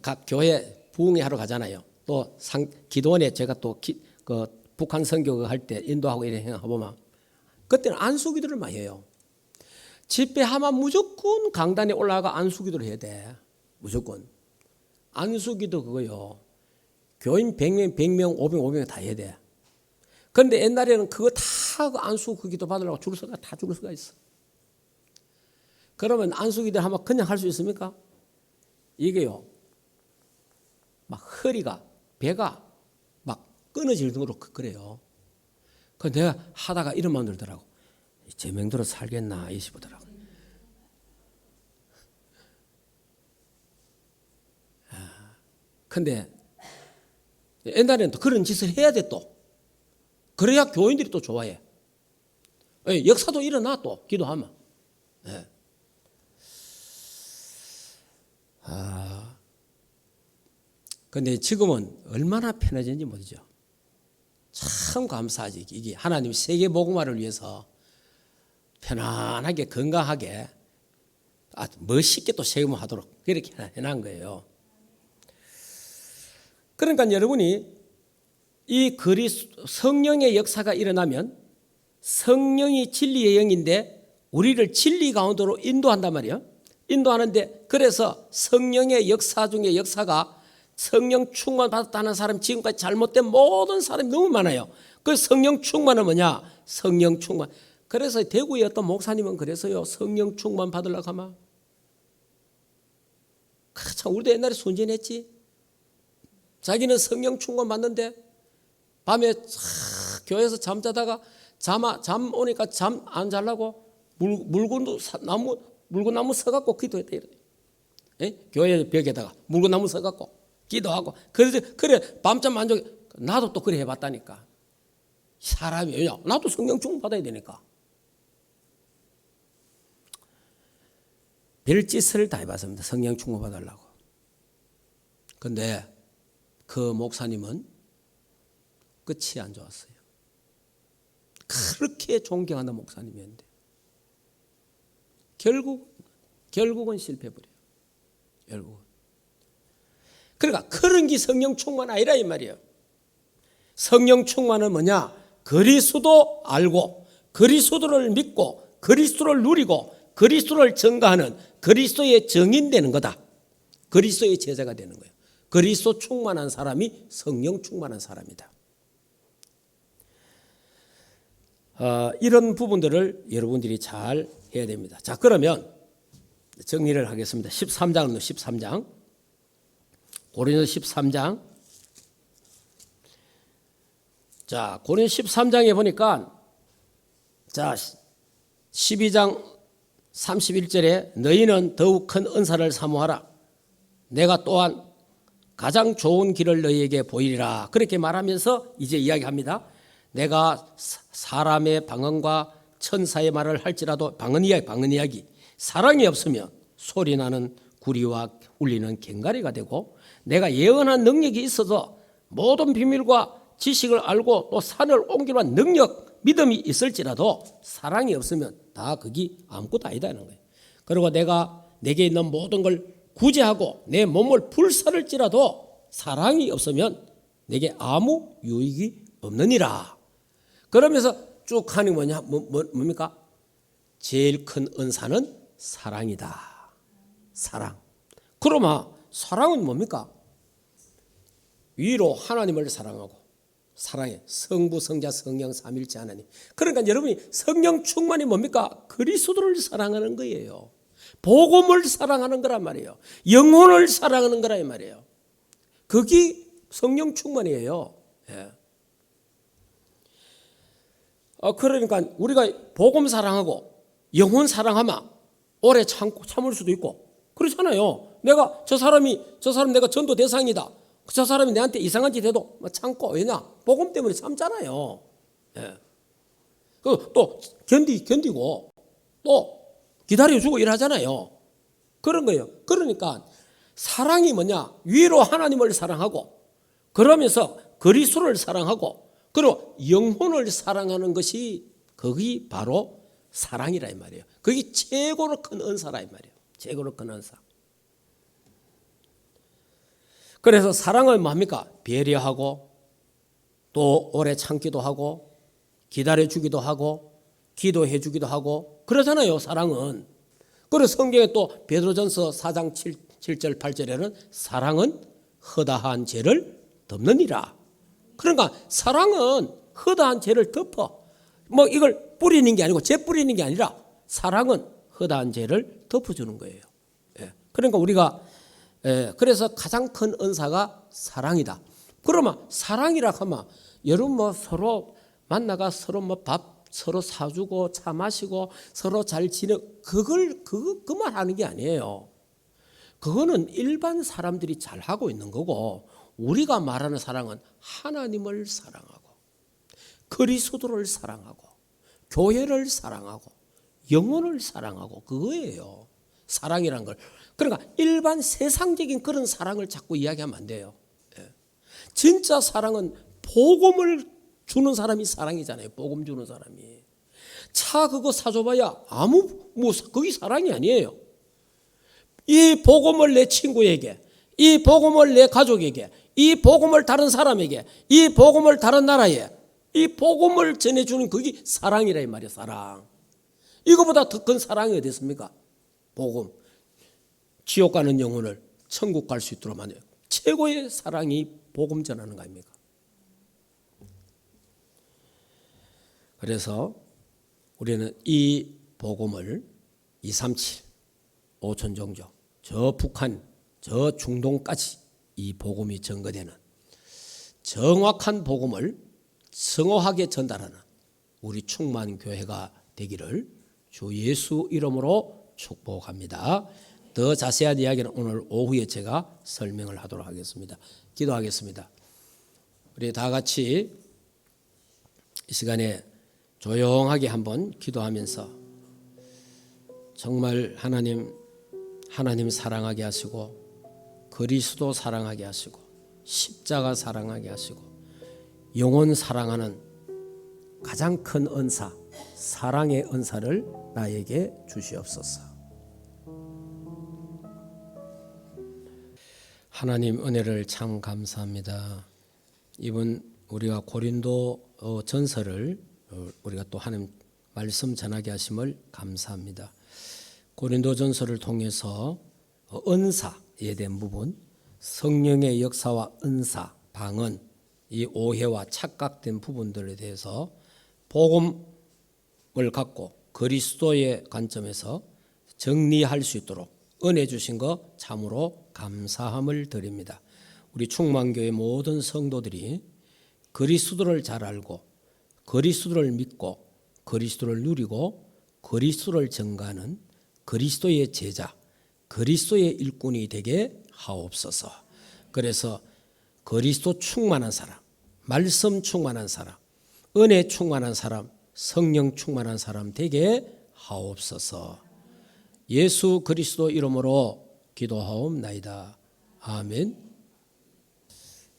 각 교회 부흥회 하러 가잖아요. 또 기도원에 제가 또 그 북한 선교 할 때 인도하고 이래 해보면 그때는 안수기도를 많이 해요. 집회하면 무조건 강단에 올라가 안수기도를 해야 돼. 무조건. 안수기도 그거요. 교인 100명, 100명, 500명, 500명 다 해야 돼. 그런데 옛날에는 그거 다 그 안수기도 받으려고 다 줄 수가 있어. 그러면 안수기도 하면 그냥 할 수 있습니까? 이게요. 막 허리가, 배가 막 끊어질 정도로 그래요. 그 내가 하다가 이런 마음 들더라고. 제명대로 살겠나 싶더라고. 근데 옛날에는 또 그런 짓을 해야 돼 또. 그래야 교인들이 또 좋아해. 역사도 일어나 또 기도하면. 예. 근데 지금은 얼마나 편해졌는지 모르죠. 참 감사하지. 이게 하나님 세계 복음화를 위해서 편안하게 건강하게 멋있게 또 세금하도록 그렇게 해놓은 거예요. 그러니까 여러분이 이 성령의 역사가 일어나면 성령이 진리의 영인데 우리를 진리 가운데로 인도한단 말이에요. 인도하는데 그래서 성령의 역사 중에 역사가 성령 충만 받았다는 사람 지금까지 잘못된 모든 사람이 너무 많아요. 그 성령 충만은 뭐냐? 성령 충만. 그래서 대구의 어떤 목사님은 그래서요. 성령 충만 받으려고 하면 참 우리도 옛날에 순진했지. 자기는 성령 충만 받는데 밤에 교회에서 잠자다가 잠 오니까 잠 안 자려고 물구나무 서갖고 기도했다 이래. 교회 벽에다가 물구나무 서갖고 기도하고 그래 밤잠 안 자고 나도 또 그래 해봤다니까. 사람이 왜냐? 나도 성령 충만 받아야 되니까. 별짓을 다 해봤습니다. 성령 충만 받으려고. 근데 그 목사님은 끝이 안 좋았어요. 그렇게 존경하는 목사님이었는데 결국은 실패해버려요. 결국은. 그러니까 그런 게 성령 충만 아니라 이 말이에요. 성령 충만은 뭐냐? 그리스도 알고 그리스도를 믿고 그리스도를 누리고 그리스도를 증거하는 그리스도의 증인되는 거다. 그리스도의 제자가 되는 거예요. 그리스도 충만한 사람이 성령 충만한 사람이다. 이런 부분들을 여러분들이 잘 해야 됩니다. 자, 그러면 정리를 하겠습니다. 13장은 13장. 고린도서 13장. 자, 고린도서 13장에 보니까 자, 12장 31절에 너희는 더욱 큰 은사를 사모하라. 내가 또한 가장 좋은 길을 너희에게 보이리라. 그렇게 말하면서 이제 이야기합니다. 내가 사람의 방언과 천사의 말을 할지라도 방언 이야기 사랑이 없으면 소리나는 구리와 울리는 꽹과리가 되고 내가 예언한 능력이 있어서 모든 비밀과 지식을 알고 또 산을 옮기는 능력 믿음이 있을지라도 사랑이 없으면 다 그게 아무것도 아니다는 거예요. 그리고 내가 내게 있는 모든 걸 구제하고 내 몸을 불살을지라도 사랑이 없으면 내게 아무 유익이 없느니라. 그러면서 쭉 하는 게 뭡니까? 제일 큰 은사는 사랑이다. 사랑. 그러면 사랑은 뭡니까? 위로 하나님을 사랑하고 사랑해. 성부, 성자, 성령, 삼일체 하나님. 그러니까 여러분이 성령 충만이 뭡니까? 그리스도를 사랑하는 거예요. 복음을 사랑하는 거란 말이에요. 영혼을 사랑하는 거란 말이에요. 그게 성령 충만이에요. 예. 그러니까 우리가 복음 사랑하고 영혼 사랑하면 오래 참을 수도 있고 그렇잖아요. 내가 저 사람 내가 전도 대상이다. 저 사람이 내한테 이상한 짓 해도 참고, 왜냐? 복음 때문에 참잖아요. 예. 또 견디고 또 기다려주고 일하잖아요. 그런 거예요. 그러니까 사랑이 뭐냐? 위로 하나님을 사랑하고 그러면서 그리스도를 사랑하고 그리고 영혼을 사랑하는 것이 그게 바로 사랑이라 이 말이에요. 그게 최고로 큰 은사라 이 말이에요. 최고로 큰 은사. 그래서 사랑은 뭡니까? 배려하고 또 오래 참기도 하고 기다려주기도 하고 기도해주기도 하고 그러잖아요. 사랑은. 그래서 성경에 또 베드로전서 4장 7절 8절에는 사랑은 허다한 죄를 덮느니라. 그러니까 사랑은 허다한 죄를 덮어. 이걸 뿌리는 게 아니고 죄 뿌리는 게 아니라 사랑은 허다한 죄를 덮어주는 거예요. 그러니까 우리가 그래서 가장 큰 은사가 사랑이다. 그러면 사랑이라 하면 여러분 서로 만나가 서로 밥 서로 사주고 차 마시고 서로 잘 지내고 그만 하는 게 아니에요. 그거는 일반 사람들이 잘 하고 있는 거고 우리가 말하는 사랑은 하나님을 사랑하고 그리스도를 사랑하고 교회를 사랑하고 영혼을 사랑하고 그거예요. 사랑이란 걸. 그러니까 일반 세상적인 그런 사랑을 자꾸 이야기하면 안 돼요. 진짜 사랑은 복음을 주는 사람이 사랑이잖아요. 복음 주는 사람이. 차 그거 사줘봐야 그게 사랑이 아니에요. 이 복음을 내 친구에게, 이 복음을 내 가족에게, 이 복음을 다른 사람에게, 이 복음을 다른 나라에, 이 복음을 전해주는 그게 사랑이라 이 말이에요. 사랑. 이거보다 더 큰 사랑이 어디 있습니까? 복음. 지옥 가는 영혼을 천국 갈 수 있도록 만들어요. 최고의 사랑이 복음 전하는 거 아닙니까? 그래서 우리는 이 복음을 237, 5천 종족, 저 북한, 저 중동까지 이 복음이 전거되는 정확한 복음을 성호하게 전달하는 우리 충만교회가 되기를 주 예수 이름으로 축복합니다. 더 자세한 이야기는 오늘 오후에 제가 설명을 하도록 하겠습니다. 기도하겠습니다. 우리 다 같이 이 시간에 조용하게 한번 기도하면서 정말 하나님 사랑하게 하시고 그리스도 사랑하게 하시고 십자가 사랑하게 하시고 영혼 사랑하는 가장 큰 은사 사랑의 은사를 나에게 주시옵소서. 하나님 은혜를 참 감사합니다. 이번 우리가 고린도 전서를 우리가 또 하나님 말씀 전하게 하심을 감사합니다. 고린도 전서를 통해서 은사에 대한 부분, 성령의 역사와 은사, 방언, 이 오해와 착각된 부분들에 대해서 복음을 갖고 그리스도의 관점에서 정리할 수 있도록 은혜 주신 것 참으로 감사함을 드립니다. 우리 충만교회 모든 성도들이 그리스도를 잘 알고 그리스도를 믿고 그리스도를 누리고 그리스도를 증거하는 그리스도의 제자, 그리스도의 일꾼이 되게 하옵소서. 그래서 그리스도 충만한 사람, 말씀 충만한 사람, 은혜 충만한 사람, 성령 충만한 사람 되게 하옵소서. 예수 그리스도 이름으로 기도하옵나이다. 아멘.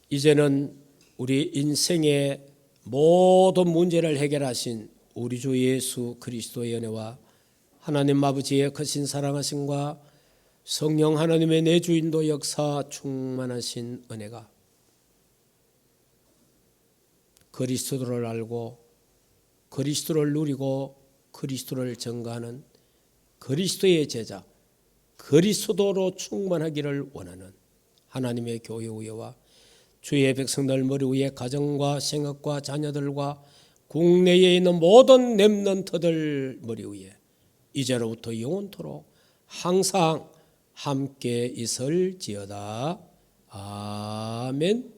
이제는 우리 인생의 모든 문제를 해결하신 우리 주 예수 그리스도의 은혜와 하나님 아버지의 크신 사랑하심과 성령 하나님의 내주인도 역사 충만하신 은혜가 그리스도를 알고 그리스도를 누리고 그리스도를 증거하는 그리스도의 제자, 그리스도로 충만하기를 원하는 하나님의 교회 우애와 주의 백성들 머리 위에 가정과 생업과 자녀들과 국내에 있는 모든 렘넌트들 머리 위에 이제로부터 영원토록 항상 함께 있을지어다. 아멘.